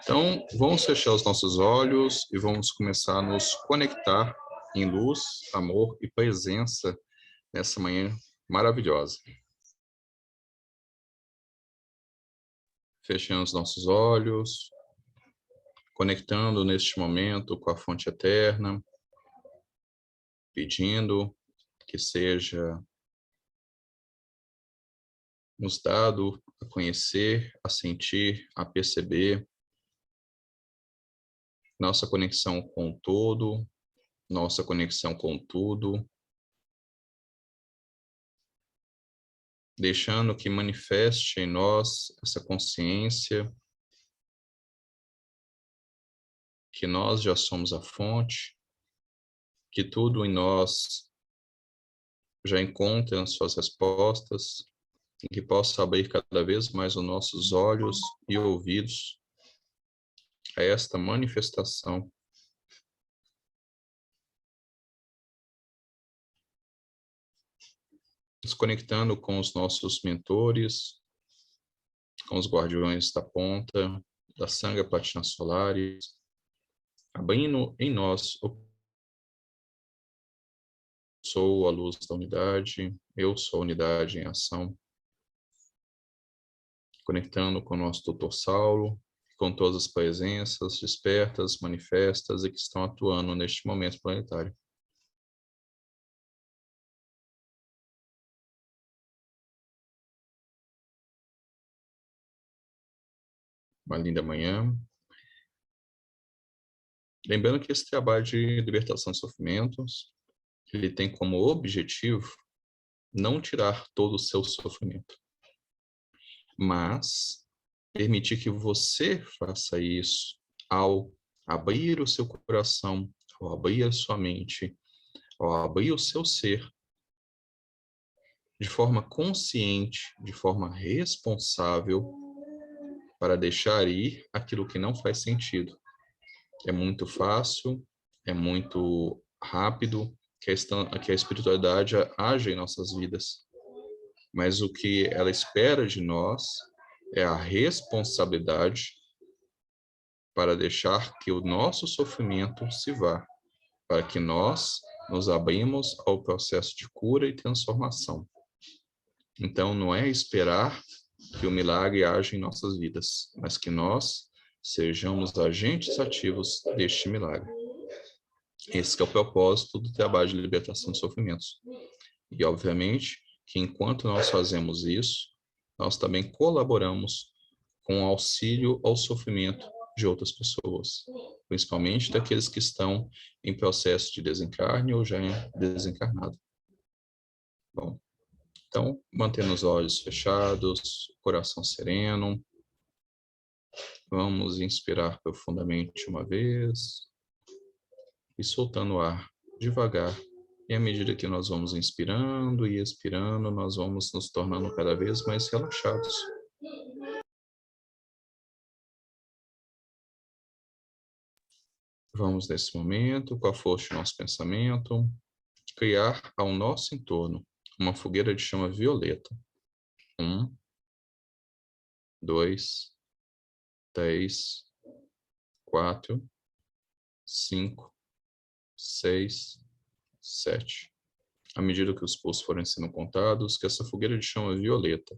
Então, vamos fechar os nossos olhos e vamos começar a nos conectar em luz, amor e presença nessa manhã maravilhosa. Fechando os nossos olhos, conectando neste momento com a fonte eterna, pedindo que seja nos dado a conhecer, a sentir, a perceber nossa conexão com o todo, nossa conexão com tudo, deixando que manifeste em nós essa consciência que nós já somos a fonte, que tudo em nós já encontra as suas respostas, e que possa abrir cada vez mais os nossos olhos e ouvidos a esta manifestação. Nos conectando com os nossos mentores, com os guardiões da ponta, da Sangha Pratina Solaris, abrindo em nós o sou a luz da unidade, eu sou a unidade em ação, conectando com o nosso Dr. Saulo, com todas as presenças despertas, manifestas e que estão atuando neste momento planetário. Uma linda manhã. Lembrando que esse trabalho de libertação de sofrimentos, ele tem como objetivo não tirar todo o seu sofrimento, mas permitir que você faça isso ao abrir o seu coração, ao abrir a sua mente, ao abrir o seu ser, de forma consciente, de forma responsável, para deixar ir aquilo que não faz sentido. É muito fácil, é muito rápido que a espiritualidade age em nossas vidas. Mas o que ela espera de nós é a responsabilidade para deixar que o nosso sofrimento se vá, para que nós nos abrimos ao processo de cura e transformação. Então, não é esperar que o milagre age em nossas vidas, mas que nós sejamos agentes ativos deste milagre. Esse é o propósito do trabalho de libertação de sofrimentos. E, obviamente, que enquanto nós fazemos isso, nós também colaboramos com o auxílio ao sofrimento de outras pessoas, principalmente daqueles que estão em processo de desencarne ou já desencarnado. Bom, então, mantendo os olhos fechados, coração sereno. Vamos inspirar profundamente uma vez e soltando o ar devagar. E à medida que nós vamos inspirando e expirando, nós vamos nos tornando cada vez mais relaxados. Vamos, nesse momento, com a força do nosso pensamento, criar ao nosso entorno uma fogueira de chama violeta. 1, 2, 3, 4, 5, 6, 7. À medida que os pulsos forem sendo contados, que essa fogueira de chama violeta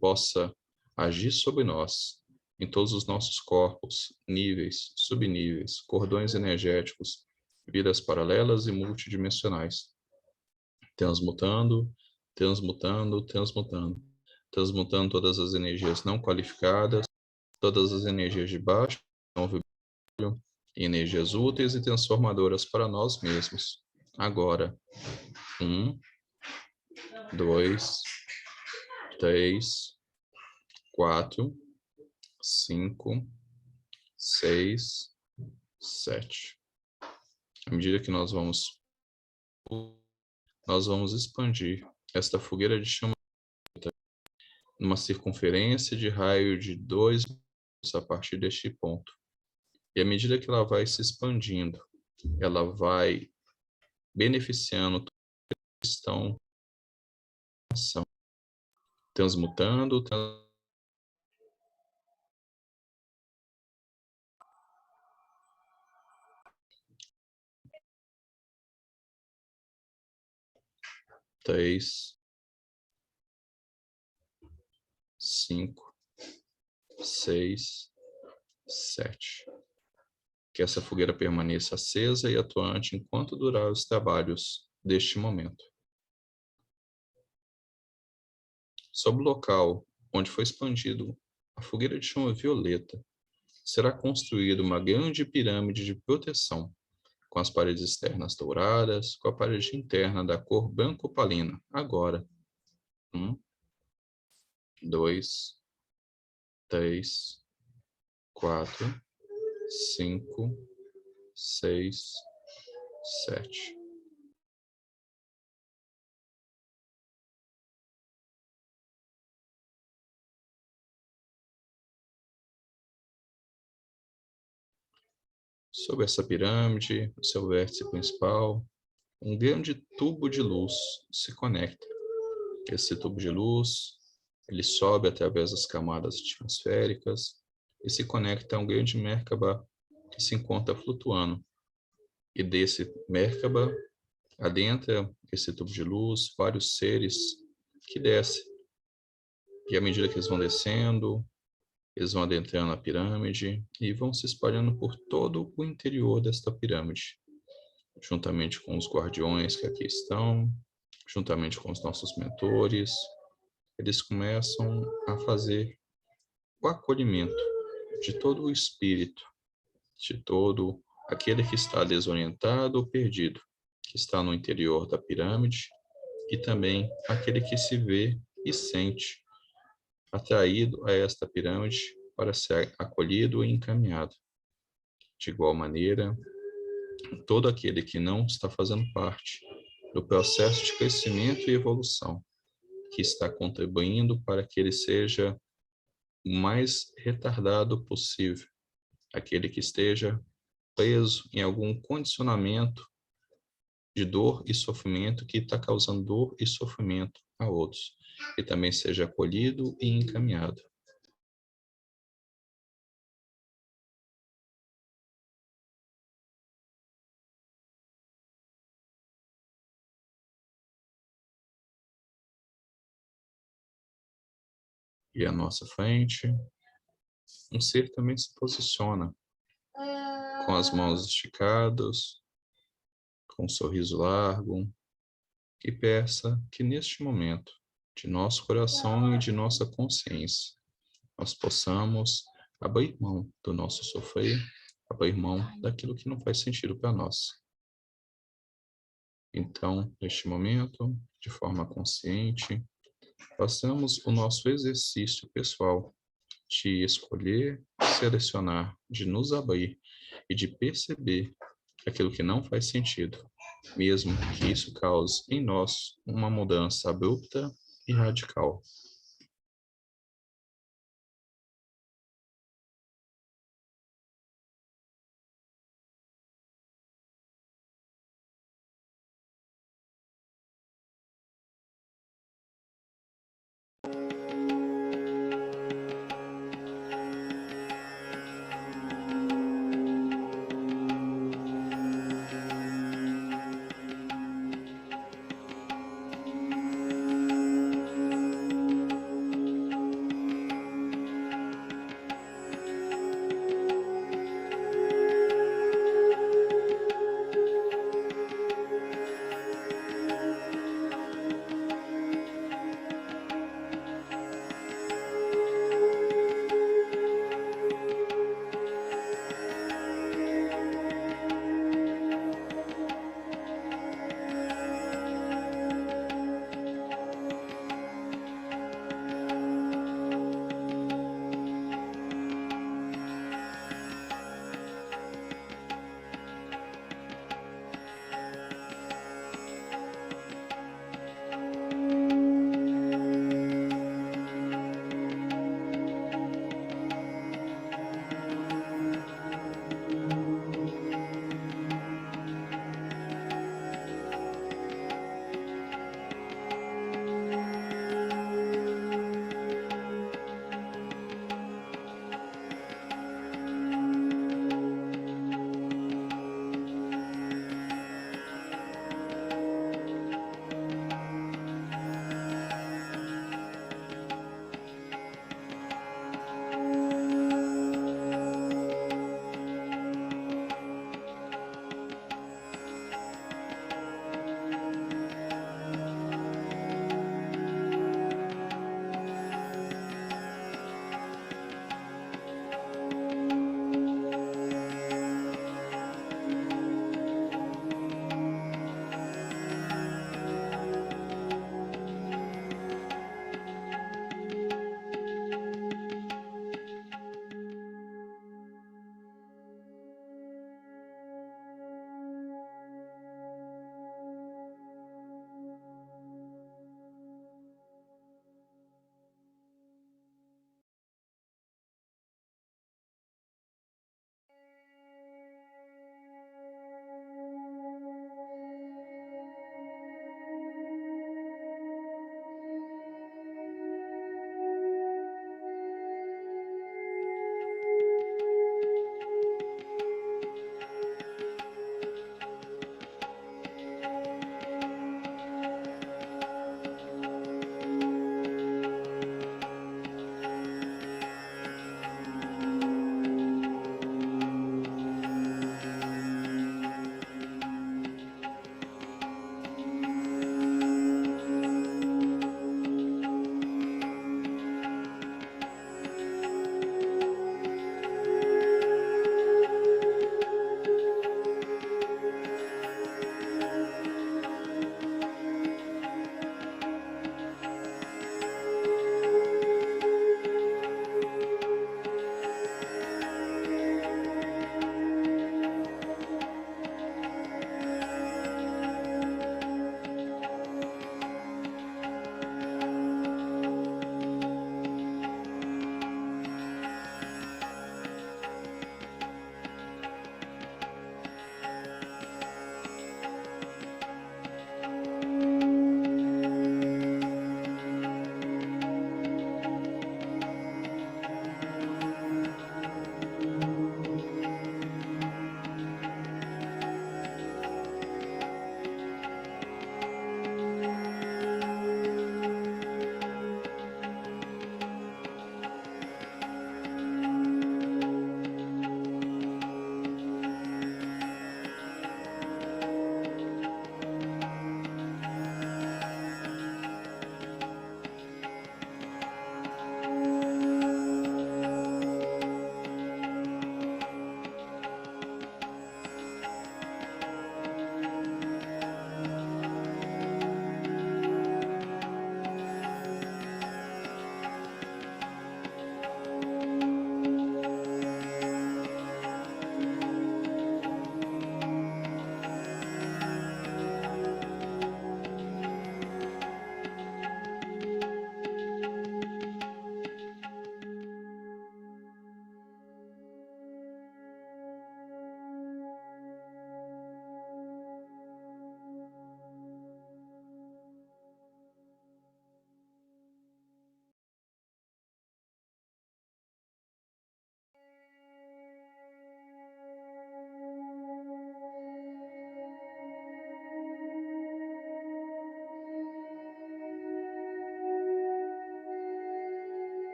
possa agir sobre nós, em todos os nossos corpos, níveis, subníveis, cordões energéticos, vidas paralelas e multidimensionais, transmutando, transmutando, transmutando, transmutando todas as energias não qualificadas, todas as energias de baixo, não vibratório, energias úteis e transformadoras para nós mesmos. Agora, 1, 2, 3, 4, 5, 6, 7. À medida que nós vamos expandir esta fogueira de chama numa circunferência de raio de 2 a partir deste ponto. E à medida que ela vai se expandindo, ela vai beneficiando todos que estão em ação, transmutando, 3, 5, 6, 7. Que essa fogueira permaneça acesa e atuante enquanto durar os trabalhos deste momento. Sobre o local onde foi expandido a fogueira de chama violeta, será construída uma grande pirâmide de proteção, com as paredes externas douradas, com a parede interna da cor branco opalina. Agora, 1, 2, 3, 4, 5, 6, 7. Sobre essa pirâmide, o seu vértice principal, um grande tubo de luz se conecta. Esse tubo de luz, ele sobe através das camadas atmosféricas e se conecta a um grande Merkaba que se encontra flutuando. E desse Merkaba, adentra esse tubo de luz, vários seres que descem. E à medida que eles vão descendo, eles vão adentrando a pirâmide e vão se espalhando por todo o interior desta pirâmide, juntamente com os guardiões que aqui estão, juntamente com os nossos mentores. Eles começam a fazer o acolhimento de todo o espírito, de todo aquele que está desorientado ou perdido, que está no interior da pirâmide, e também aquele que se vê e sente atraído a esta pirâmide para ser acolhido e encaminhado. De igual maneira, todo aquele que não está fazendo parte do processo de crescimento e evolução, que está contribuindo para que ele seja o mais retardado possível, aquele que esteja preso em algum condicionamento de dor e sofrimento que está causando dor e sofrimento a outros, que também seja acolhido e encaminhado. E à nossa frente, um ser também se posiciona com as mãos esticadas, com um sorriso largo, e peça que neste momento, de nosso coração e de nossa consciência, nós possamos abrir mão do nosso sofrer, abrir mão daquilo que não faz sentido para nós. Então, neste momento, de forma consciente, façamos o nosso exercício pessoal de escolher, selecionar, de nos abrir e de perceber aquilo que não faz sentido, mesmo que isso cause em nós uma mudança abrupta e radical.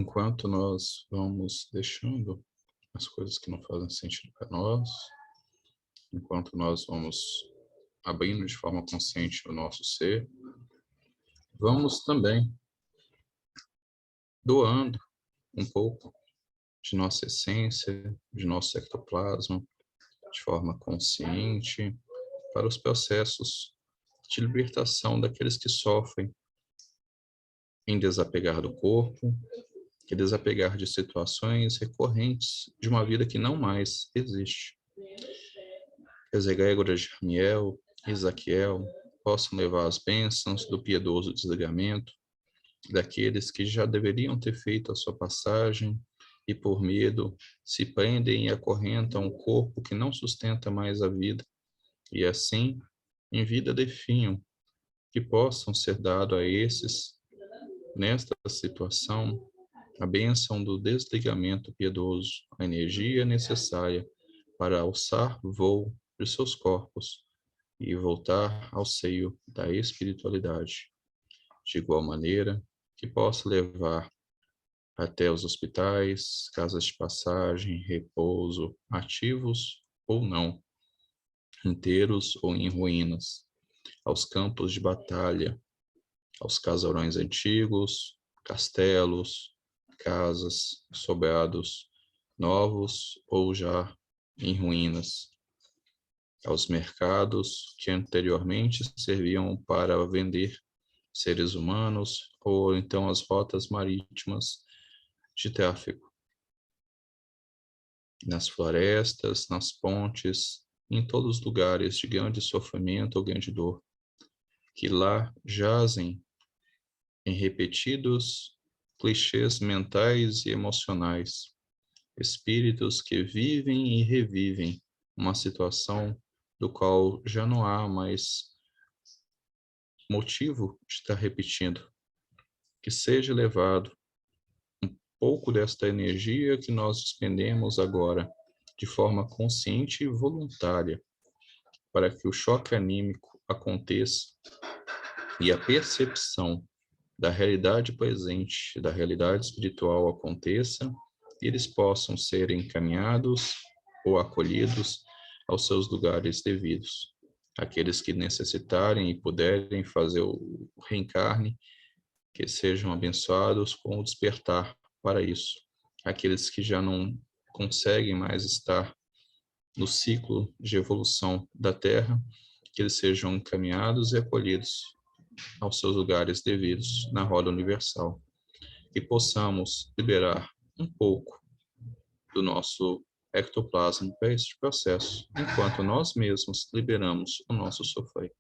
enquanto nós vamos deixando as coisas que não fazem sentido para nós, enquanto nós vamos abrindo de forma consciente o nosso ser, vamos também doando um pouco de nossa essência, de nosso ectoplasma, de forma consciente, para os processos de libertação daqueles que sofrem em desapegar do corpo e desapegar de situações recorrentes de uma vida que não mais existe. Que as egrégoras de Ramiel e Zaquiel possam levar as bênçãos do piedoso desligamento daqueles que já deveriam ter feito a sua passagem e por medo se prendem e acorrentam o corpo que não sustenta mais a vida, e assim, em vida definham, que possam ser dado a esses, nesta situação, a bênção do desligamento piedoso, a energia necessária para alçar voo de seus corpos e voltar ao seio da espiritualidade. De igual maneira, que possa levar até os hospitais, casas de passagem, repouso, ativos ou não, inteiros ou em ruínas, aos campos de batalha, aos casarões antigos, castelos, casas, sobrados, novos ou já em ruínas, aos mercados que anteriormente serviam para vender seres humanos, ou então as rotas marítimas de tráfego, nas florestas, nas pontes, em todos os lugares de grande sofrimento ou grande dor, que lá jazem em repetidos clichês mentais e emocionais, espíritos que vivem e revivem uma situação do qual já não há mais motivo de estar repetindo, que seja levado pouco desta energia que nós despendemos agora, de forma consciente e voluntária, para que o choque anímico aconteça e a percepção da realidade presente, da realidade espiritual aconteça, e eles possam ser encaminhados ou acolhidos aos seus lugares devidos. Aqueles que necessitarem e puderem fazer o reencarne, que sejam abençoados com o despertar para isso. Aqueles que já não conseguem mais estar no ciclo de evolução da Terra, que eles sejam encaminhados e acolhidos aos seus lugares devidos na roda universal. E possamos liberar um pouco do nosso ectoplasma para este processo, enquanto nós mesmos liberamos o nosso sofrer.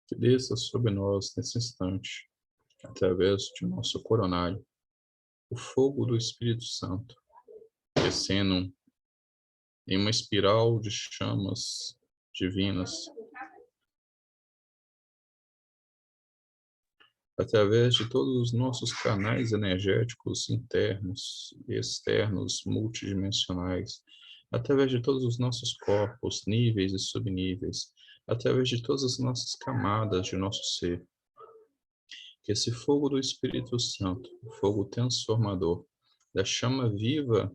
que desça sobre nós nesse instante, através de nosso coronário, o fogo do Espírito Santo, descendo em uma espiral de chamas divinas, através de todos os nossos canais energéticos internos e externos multidimensionais, através de todos os nossos corpos, níveis e subníveis, através de todas as nossas camadas de nosso ser. Que esse fogo do Espírito Santo, o fogo transformador, da chama viva,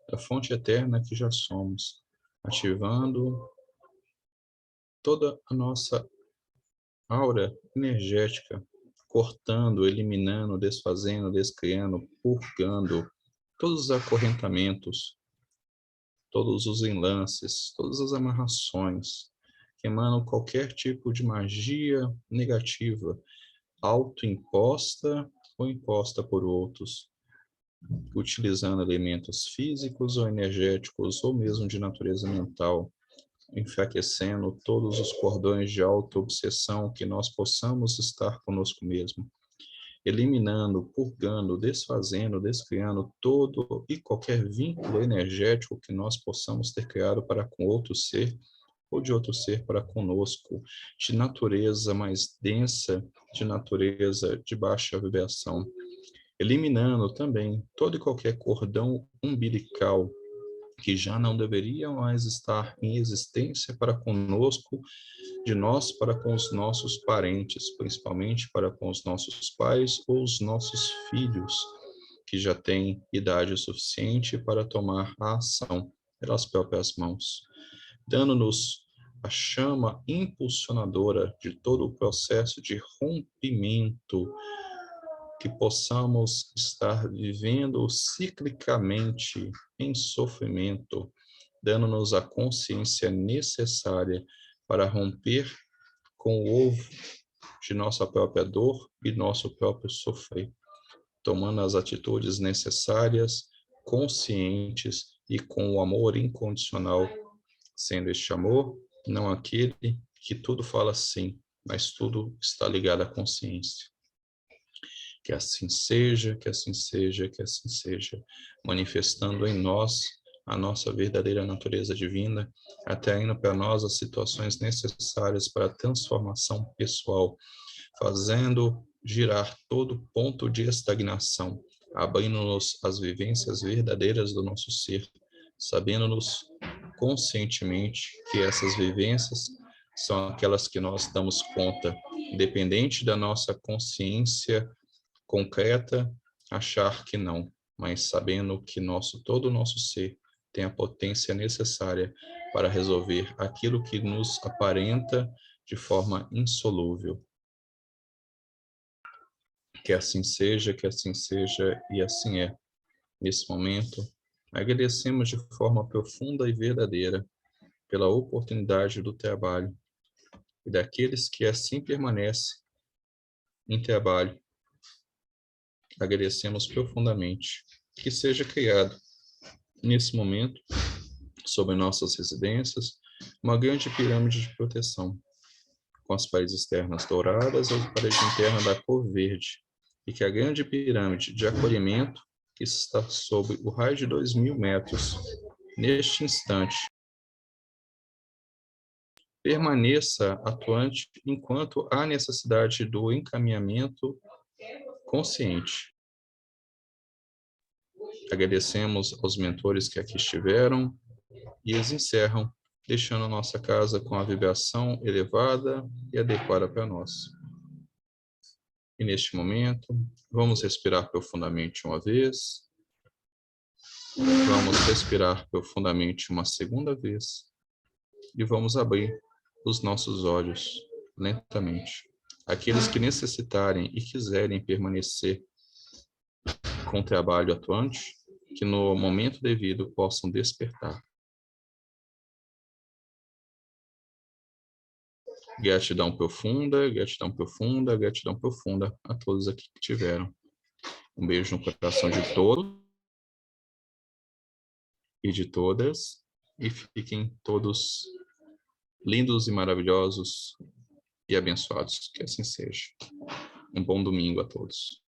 da fonte eterna que já somos, ativando toda a nossa aura energética, cortando, eliminando, desfazendo, descriando, purgando todos os acorrentamentos, todos os enlaces, todas as amarrações que emanam qualquer tipo de magia negativa, autoimposta ou imposta por outros, utilizando elementos físicos ou energéticos ou mesmo de natureza mental, enfraquecendo todos os cordões de auto-obsessão que nós possamos estar conosco mesmo, eliminando, purgando, desfazendo, descriando todo e qualquer vínculo energético que nós possamos ter criado para com outro ser ou de outro ser para conosco, de natureza mais densa, de natureza de baixa vibração, eliminando também todo e qualquer cordão umbilical que já não deveria mais estar em existência para conosco, de nós para com os nossos parentes, principalmente para com os nossos pais ou os nossos filhos, que já têm idade suficiente para tomar a ação pelas próprias mãos, dando-nos a chama impulsionadora de todo o processo de rompimento que possamos estar vivendo ciclicamente em sofrimento, dando-nos a consciência necessária para romper com o ovo de nossa própria dor e nosso próprio sofrer, tomando as atitudes necessárias, conscientes e com o amor incondicional, sendo este amor não aquele que tudo fala sim, mas tudo está ligado à consciência. Que assim seja, que assim seja, que assim seja, manifestando em nós a nossa verdadeira natureza divina, atraindo para nós as situações necessárias para a transformação pessoal, fazendo girar todo ponto de estagnação, abrindo-nos as vivências verdadeiras do nosso ser, sabendo-nos conscientemente que essas vivências são aquelas que nós damos conta, independente da nossa consciência concreta, achar que não, mas sabendo que todo o nosso ser tem a potência necessária para resolver aquilo que nos aparenta de forma insolúvel. Que assim seja e assim é. Nesse momento, agradecemos de forma profunda e verdadeira pela oportunidade do trabalho e daqueles que assim permanecem em trabalho. Agradecemos profundamente que seja criado, nesse momento, sobre nossas residências, uma grande pirâmide de proteção, com as paredes externas douradas e a parede interna da cor verde, e que a grande pirâmide de acolhimento, que está sob o raio de 2.000 metros, neste instante, permaneça atuante enquanto há necessidade do encaminhamento consciente. Agradecemos aos mentores que aqui estiveram e eles encerram, deixando a nossa casa com a vibração elevada e adequada para nós. E neste momento, vamos respirar profundamente uma vez, vamos respirar profundamente uma segunda vez e vamos abrir os nossos olhos lentamente. Aqueles que necessitarem e quiserem permanecer com o trabalho atuante, que no momento devido possam despertar. Gratidão profunda, gratidão profunda, gratidão profunda a todos aqui que tiveram. Um beijo no coração de todos e de todas, e fiquem todos lindos e maravilhosos e abençoados. Que assim seja. Um bom domingo a todos.